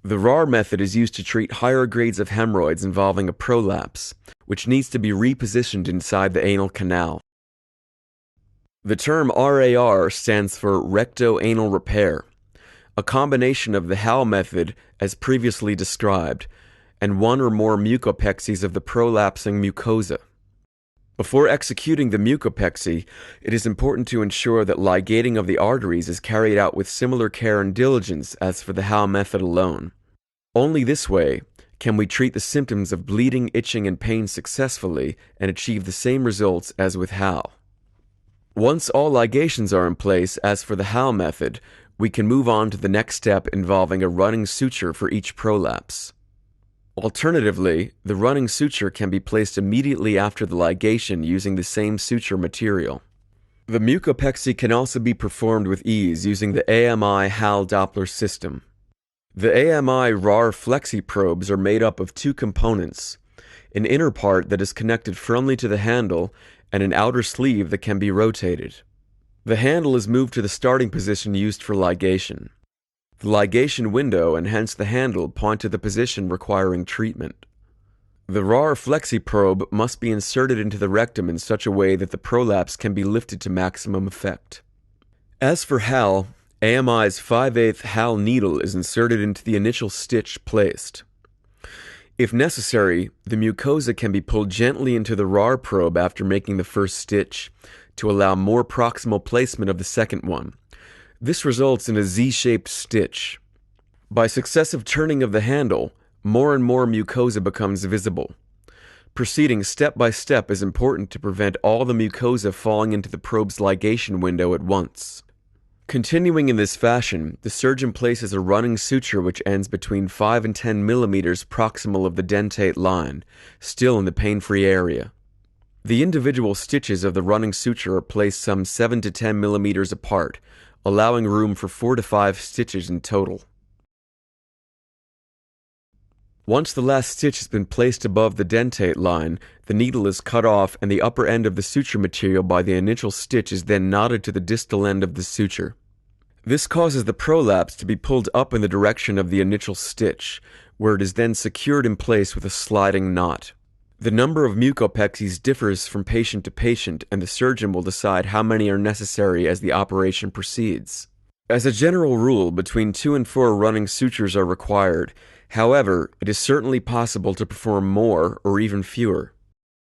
The RAR method is used to treat higher grades of hemorrhoids involving a prolapse, which needs to be repositioned inside the anal canal. The term RAR stands for Recto Anal Repair, a combination of the HAL method, as previously described, and one or more mucopexies of the prolapsing mucosa. Before executing the mucopexy, it is important to ensure that ligating of the arteries is carried out with similar care and diligence as for the HAL method alone. Only this way can we treat the symptoms of bleeding, itching, and pain successfully and achieve the same results as with HAL. Once all ligations are in place as for the HAL method, we can move on to the next step involving a running suture for each prolapse. Alternatively, the running suture can be placed immediately after the ligation using the same suture material. The mucopexy can also be performed with ease using the A.M.I. HAL Doppler system. The A.M.I. RAR flexi probes are made up of two components, an inner part that is connected firmly to the handle and an outer sleeve that can be rotated. The handle is moved to the starting position used for ligation. The ligation window and hence the handle point to the position requiring treatment. The RAR flexi probe must be inserted into the rectum in such a way that the prolapse can be lifted to maximum effect. As for HAL, AMI's 5/8 HAL needle is inserted into the initial stitch placed. If necessary, the mucosa can be pulled gently into the RAR probe after making the first stitch to allow more proximal placement of the second one. This results in a Z-shaped stitch. By successive turning of the handle, more and more mucosa becomes visible. Proceeding step by step is important to prevent all the mucosa falling into the probe's ligation window at once. Continuing in this fashion, the surgeon places a running suture which ends between 5 and 10 millimeters proximal of the dentate line, still in the pain-free area. The individual stitches of the running suture are placed some 7 to 10 millimeters apart, allowing room for 4 to 5 stitches in total. Once the last stitch has been placed above the dentate line, the needle is cut off and the upper end of the suture material by the initial stitch is then knotted to the distal end of the suture. This causes the prolapse to be pulled up in the direction of the initial stitch, where it is then secured in place with a sliding knot. The number of mucopexies differs from patient to patient, and the surgeon will decide how many are necessary as the operation proceeds. As a general rule, between 2 and 4 running sutures are required. However, it is certainly possible to perform more or even fewer.